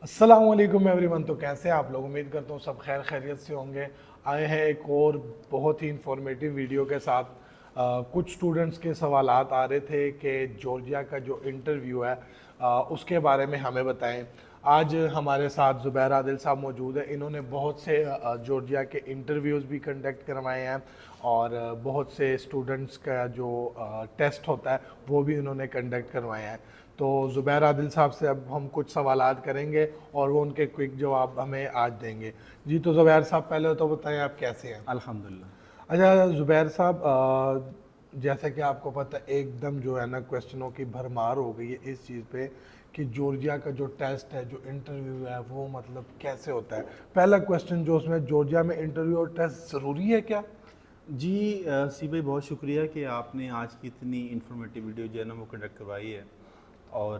अस्सलाम वालेकुम एवरीवन। तो कैसे हैं आप लोग? उम्मीद करता हूँ सब खैर खैरियत से होंगे। आए हैं एक और बहुत ही इंफॉर्मेटिव वीडियो के साथ। कुछ स्टूडेंट्स के सवालात आ रहे थे कि जॉर्जिया का जो इंटरव्यू है उसके बारे में हमें बताएं। आज हमारे साथ ज़ुबैर आदिल साहब मौजूद है। इन्होंने बहुत से जॉर्जिया के इंटरव्यूज़ भी कंडक्ट करवाए हैं और बहुत से स्टूडेंट्स का जो टेस्ट होता है वो भी इन्होंने कंडक्ट करवाए हैं। तो ज़ुबैर आदिल साहब से अब हम कुछ सवालात करेंगे और वो उनके क्विक जवाब हमें आज देंगे। जी, तो ज़ुबैर साहब पहले तो बताएं आप कैसे हैं? अल्हम्दुलिल्लाह। अच्छा ज़ुबैर साहब, जैसा कि आपको पता है एकदम जो है ना क्वेश्चनों की भरमार हो गई है इस चीज़ पे कि जॉर्जिया का जो टेस्ट है, जो इंटरव्यू है, वो मतलब कैसे होता है। पहला क्वेश्चन जो उसमें, जॉर्जिया में इंटरव्यू और टेस्ट ज़रूरी है क्या? जी सी भाई, बहुत शुक्रिया कि आपने आज की इतनी इन्फॉर्मेटिव वीडियो जो है ना वो कंडक्ट करवाई है। और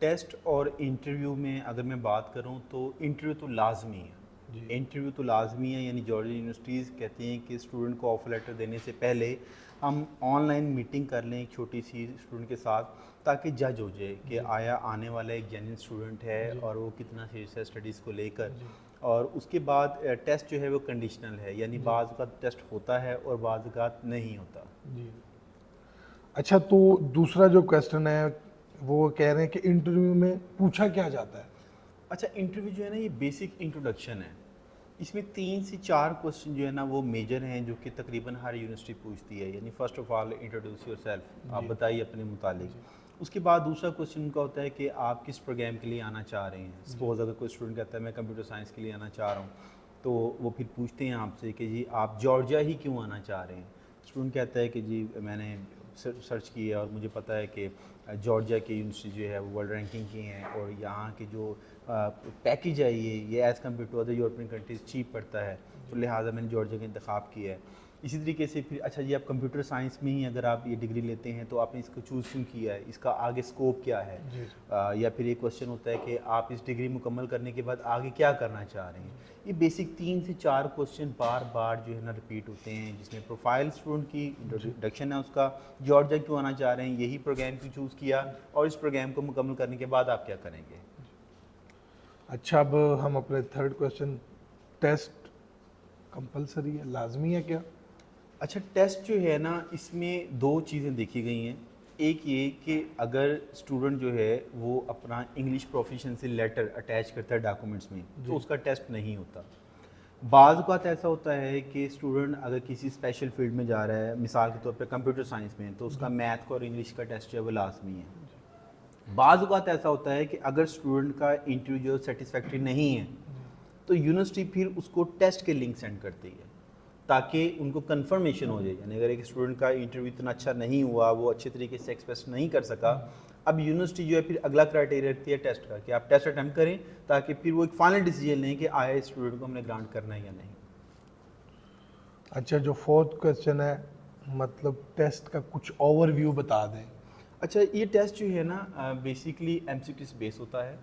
टेस्ट और इंटरव्यू में अगर मैं बात करूं तो इंटरव्यू तो लाजमी है। जी इंटरव्यू तो लाजमी है, यानी जॉर्जिया यूनिवर्सिटीज़ कहती हैं कि स्टूडेंट को ऑफर लेटर देने से पहले हम ऑनलाइन मीटिंग कर लें एक छोटी सी स्टूडेंट के साथ, ताकि जज हो जाए कि जी आया आने वाला एक जेन्युइन स्टूडेंट है जी और वो कितना सीरियस है स्टडीज़ को लेकर। जी और उसके बाद टेस्ट जो है वो कंडीशनल है, यानी जी बाज़ का टेस्ट होता है और बाज़ का नहीं होता। जी। अच्छा, तो दूसरा जो क्वेश्चन है वो कह रहे हैं कि इंटरव्यू में पूछा क्या जाता है? अच्छा, इंटरव्यू जो है ना ये बेसिक इंट्रोडक्शन है। इसमें 3 से 4 क्वेश्चन जो है ना वो मेजर हैं, जो कि तकरीबन हर यूनिवर्सिटी पूछती है। यानी first of all introduce yourself, आप जी बताइए अपने मुतालिक। जी उसके बाद दूसरा क्वेश्चन उनका होता है कि आप किस प्रोग्राम के लिए आना चाह रहे हैं। जी सपोज़ अगर कोई स्टूडेंट कहता है मैं कंप्यूटर साइंस के लिए आना चाह रहा हूँ, तो वो फिर पूछते हैं आपसे कि जी आप जॉर्जिया ही क्यों आना चाह रहे हैं। स्टूडेंट कहता है कि जी मैंने सर्च की है और मुझे पता है कि जॉर्जिया की यूनिवर्सिटी जो है वो वर्ल्ड रैंकिंग की हैं और यहाँ की जो पैकेज है ये as compare to other European countries cheap पड़ता है, तो लिहाजा मैंने जॉर्जिया का इंतखाब किया है। इसी तरीके से फिर अच्छा जी, आप कंप्यूटर साइंस में ही अगर आप ये डिग्री लेते हैं तो आपने इसको चूज़ क्यों किया है, इसका आगे स्कोप क्या है। जी या फिर एक क्वेश्चन होता है कि आप इस डिग्री मुकम्मल करने के बाद आगे क्या करना चाह रहे हैं। ये बेसिक 3 से 4 क्वेश्चन बार बार जो है ना रिपीट होते हैं, जिसमें प्रोफाइल स्टूडेंट की जी। इंट्रोडक्शन है उसका, जॉर्जिया क्यों आना चाह रहे हैं, यही प्रोग्राम क्यों चूज़ किया, और इस प्रोग्राम को मुकम्मल करने के बाद आप क्या करेंगे। अच्छा, अब हम अपने थर्ड क्वेश्चन, टेस्ट कंपलसरी है, लाजमी है क्या? अच्छा, टेस्ट जो है ना इसमें 2 चीज़ें देखी गई हैं। एक ये कि अगर स्टूडेंट जो है वो अपना इंग्लिश प्रोफिशिएंसी लेटर अटैच करता है डॉक्यूमेंट्स में, जी तो उसका टेस्ट नहीं होता। बाज़ औक़ात ऐसा होता है कि स्टूडेंट अगर किसी स्पेशल फील्ड में जा रहा है, मिसाल के तौर पे कंप्यूटर साइंस में, तो उसका जी मैथ का और इंग्लिश का टेस्ट जो है वो लाज़मी है। जी बाज़ औक़ात ऐसा होता है कि अगर स्टूडेंट का इंटरव्यू जो सेटिस्फैक्ट्री नहीं है, जी तो यूनिवर्सिटी फिर उसको टेस्ट के लिंक सेंड करती है, ताकि उनको कंफर्मेशन हो जाए। यानी अगर एक स्टूडेंट का इंटरव्यू इतना अच्छा नहीं हुआ, वो अच्छे तरीके से एक्सप्रेस नहीं कर सका, अब यूनिवर्सिटी जो है फिर अगला क्राइटेरिया रखती है टेस्ट का, कि आप टेस्ट अटैम्प्ट करें, ताकि फिर वो एक फाइनल डिसीजन लें कि आया स्टूडेंट को हमने ग्रांट करना है या नहीं। अच्छा, जो फोर्थ क्वेश्चन है, मतलब टेस्ट का कुछ ओवरव्यू बता दें। अच्छा, ये टेस्ट जो है ना बेसिकली एमसीक्यूज बेस होता है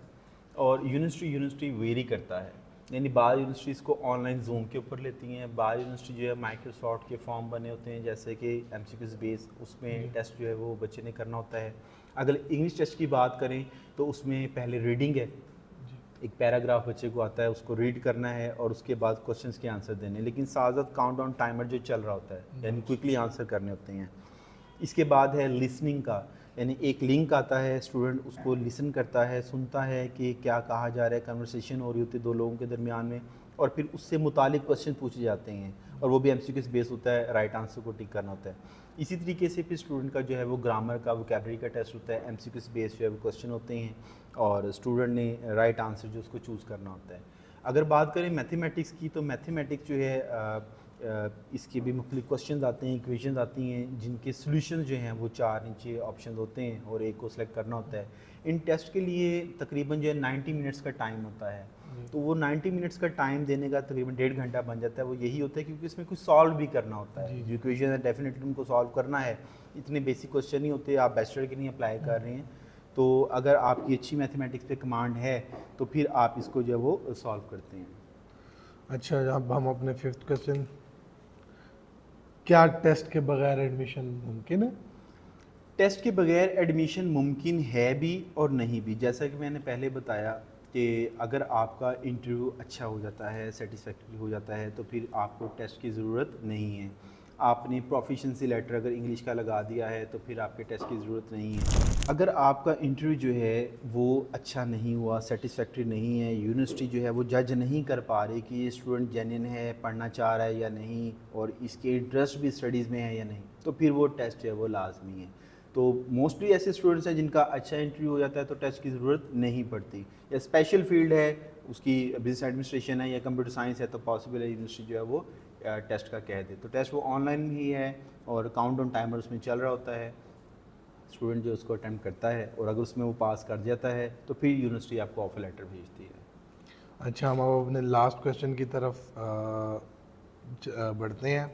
और यूनिवर्सिटी वेरी करता है। यानी बाद यूनिवर्सिटीज़ को ऑनलाइन जूम के ऊपर लेती हैं, बाद यूनिवर्सिटी जो है माइक्रोसॉफ्ट के फॉर्म बने होते हैं जैसे कि एमसीक्यूज बेस, उसमें टेस्ट जो है वो बच्चे ने करना होता है। अगर इंग्लिश टेस्ट की बात करें तो उसमें पहले रीडिंग है, जी एक पैराग्राफ बच्चे को आता है, उसको रीड करना है और उसके बाद क्वेश्चंस के आंसर देने, लेकिन साथ साथ काउंटडाउन टाइमर जो चल रहा होता है, यानी क्विकली आंसर करने होते हैं। इसके बाद है लिसनिंग का, यानी एक लिंक आता है, स्टूडेंट उसको लिसन करता है, सुनता है कि क्या कहा जा रहा है, कन्वर्सेशन हो रही होती है दो लोगों के दरमियान में, और फिर उससे मुतालिक क्वेश्चन पूछे जाते हैं और वो भी एमसीक्यूज बेस होता है, राइट आंसर को टिक करना होता है। इसी तरीके से फिर स्टूडेंट का जो है वो ग्रामर का, वोकैबलरी का टेस्ट होता है, एमसीक्यूज बेस जो है वो क्वेश्चन होते हैं और स्टूडेंट ने राइट आंसर जो उसको चूज़ करना होता है। अगर बात करें मैथमेटिक्स की, तो मैथमेटिक्स जो है इसके भी मुख्तलिफ क्वेश्चन आते हैं, इक्वेशंस आती हैं, जिनके सोल्यूशन जो हैं वो 4 नीचे ऑप्शन होते हैं और एक को सिलेक्ट करना होता है। इन टेस्ट के लिए तकरीबन जो है 90 मिनट्स का टाइम होता है, जी तो वो 90 मिनट्स का टाइम देने का तकरीबन 1.5 घंटा बन जाता है। वो यही होता है क्योंकि इसमें कुछ सॉल्व भी करना होता जी है, जो जी इक्वेशन है डेफिनेटली उनको सॉल्व करना है। इतने बेसिक क्वेश्चन नहीं होते, आप बैचलर के लिए अप्लाई कर रहे हैं, तो अगर आपकी अच्छी मैथमेटिक्स पे कमांड है तो फिर आप इसको जो है वो सॉल्व करते हैं। अच्छा, अब हम अपने फिफ्थ क्वेश्चन, क्या टेस्ट के बगैर एडमिशन मुमकिन है? टेस्ट के बगैर एडमिशन मुमकिन है भी और नहीं भी। जैसा कि मैंने पहले बताया کہ اگر آپ کا انٹرویو اچھا ہو جاتا ہے، سیٹسفیکٹری ہو جاتا ہے، تو پھر آپ کو ٹیسٹ کی ضرورت نہیں ہے. آپ نے پروفیشنسی لیٹر اگر انگلش کا لگا دیا ہے تو پھر آپ کے ٹیسٹ کی ضرورت نہیں ہے. اگر آپ کا انٹرویو جو ہے وہ اچھا نہیں ہوا، سیٹسفیکٹری نہیں ہے، یونیورسٹی جو ہے وہ جج نہیں کر پا رہی کہ یہ اسٹوڈنٹ جینین ہے، پڑھنا چاہ رہا ہے یا نہیں، اور اس کے انٹرسٹ بھی اسٹڈیز میں ہے یا نہیں، تو پھر وہ ٹیسٹ جو ہے وہ لازمی ہے. تو موسٹلی ایسے اسٹوڈنٹس ہیں جن کا اچھا انٹرویو ہو جاتا ہے تو ٹیسٹ کی ضرورت نہیں پڑتی. یا اسپیشل فیلڈ ہے، اس کی بزنس ایڈمنسٹریشن ہے یا کمپیوٹر سائنس ہے، تو پاسبل ہے یونیورسٹی جو ہے وہ ٹیسٹ کا کہہ دے. تو ٹیسٹ وہ آن لائن ہی ہے اور کاؤنٹ آن ٹائمر اس میں چل رہا ہوتا ہے. اسٹوڈنٹ جو اس کو اٹیمپٹ کرتا ہے اور اگر اس میں وہ پاس کر جاتا ہے تو پھر یونیورسٹی آپ کو آفر لیٹر بھیجتی ہے. اچھا، ہم اب اپنے لاسٹ کویشچن کی طرف بڑھتے ہیں.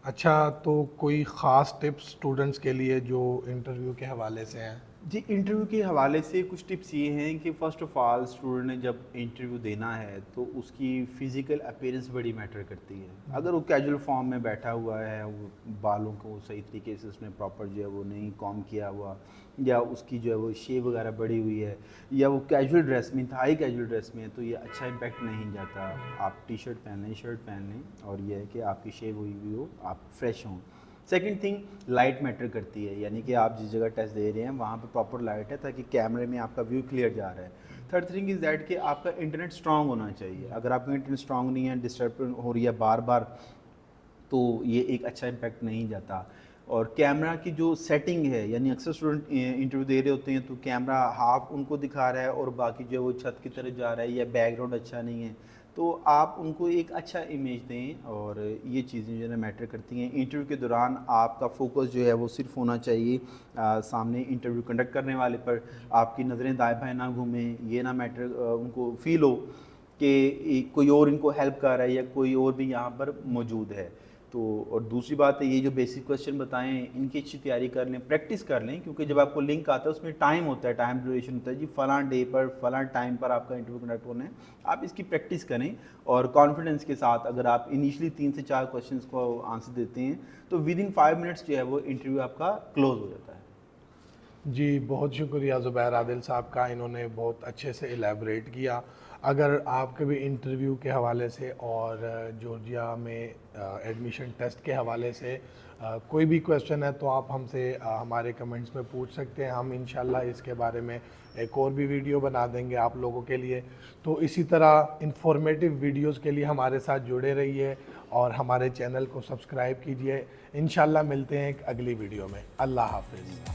اچھا، تو کوئی خاص ٹپس اسٹوڈنٹس کے لیے جو انٹرویو کے حوالے سے ہیں؟ جی، انٹرویو کے حوالے سے کچھ ٹپس یہ ہیں کہ فرسٹ آف آل اسٹوڈنٹ نے جب انٹرویو دینا ہے تو اس کی فزیکل اپیرنس بڑی میٹر کرتی ہے. اگر وہ کیجول فارم میں بیٹھا ہوا ہے، وہ بالوں کو صحیح طریقے سے اس نے پراپر جو ہے وہ نہیں کام کیا ہوا، یا اس کی جو ہے وہ شیو وغیرہ بڑی ہوئی ہے، یا وہ کیجول ڈریس میں، انتہائی کیجول ڈریس میں ہے، تو یہ اچھا امپیکٹ نہیں جاتا. آپ ٹی شرٹ پہن لیں، شرٹ پہن لیں، اور یہ ہے کہ آپ کی شیو ہوئی ہوئی ہو، آپ فریش ہوں. سیکنڈ تھنگ، لائٹ میٹر کرتی ہے، یعنی کہ آپ جس جگہ ٹیسٹ دے رہے ہیں وہاں پہ پراپر لائٹ ہے تاکہ کیمرے میں آپ کا ویو کلیئر جا رہا ہے. تھرڈ تھنگ از دیٹ کہ آپ کا انٹرنیٹ اسٹرانگ ہونا چاہیے. اگر آپ کا انٹرنیٹ اسٹرانگ نہیں ہے، ڈسٹرب ہو رہی ہے بار بار، تو یہ ایک اچھا امپیکٹ نہیں جاتا. اور کیمرہ کی جو سیٹنگ ہے، یعنی اکثر اسٹوڈنٹ انٹرویو دے رہے ہوتے ہیں تو کیمرہ ہاف ان کو دکھا رہا ہے اور باقی جو ہے وہ چھت کی طرف جا رہا ہے، یا بیک گراؤنڈ اچھا نہیں ہے، تو آپ ان کو ایک اچھا امیج دیں. اور یہ چیزیں جو ہے میٹر کرتی ہیں. انٹرویو کے دوران آپ کا فوکس جو ہے وہ صرف ہونا چاہیے سامنے انٹرویو کنڈکٹ کرنے والے پر. آپ کی نظریں دائیں بائیں نہ گھومیں، یہ نہ میٹر ان کو فیل ہو کہ کوئی اور ان کو ہیلپ کر رہا ہے یا کوئی اور بھی یہاں پر موجود ہے. تو اور دوسری بات ہے، یہ جو بیسک کویسچن بتائیں ان کی اچھی تیاری کر لیں، پریکٹس کر لیں، کیونکہ جب آپ کو لنک آتا ہے اس میں ٹائم ہوتا ہے، ٹائم ڈیوریشن ہوتا ہے. جی فلاں ڈے پر فلاں ٹائم پر آپ کا انٹرویو کنڈکٹ ہونا ہے. آپ اس کی پریکٹس کریں اور کانفیڈنس کے ساتھ اگر آپ انیشلی 3 سے 4 کویسچنس کو آنسر دیتے ہیں تو ود ان 5 منٹس جو ہے وہ انٹرویو آپ کا کلوز ہو جاتا ہے. جی، بہت شکریہ زبیر عادل صاحب کا، انہوں نے بہت اچھے سے ایلیبریٹ کیا. اگر آپ کے بھی انٹرویو کے حوالے سے اور جورجیا میں ایڈمیشن ٹیسٹ کے حوالے سے کوئی بھی کویشچن ہے تو آپ ہم سے ہمارے کمنٹس میں پوچھ سکتے ہیں. ہم انشاءاللہ اس کے بارے میں ایک اور بھی ویڈیو بنا دیں گے آپ لوگوں کے لیے. تو اسی طرح انفارمیٹیو ویڈیوز کے لیے ہمارے ساتھ جڑے رہیے اور ہمارے چینل کو سبسکرائب کیجیے. انشاءاللہ ملتے ہیں ایک اگلی ویڈیو میں. اللہ حافظ.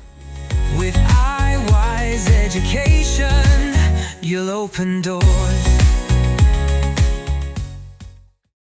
With iWise Education, you'll open doors.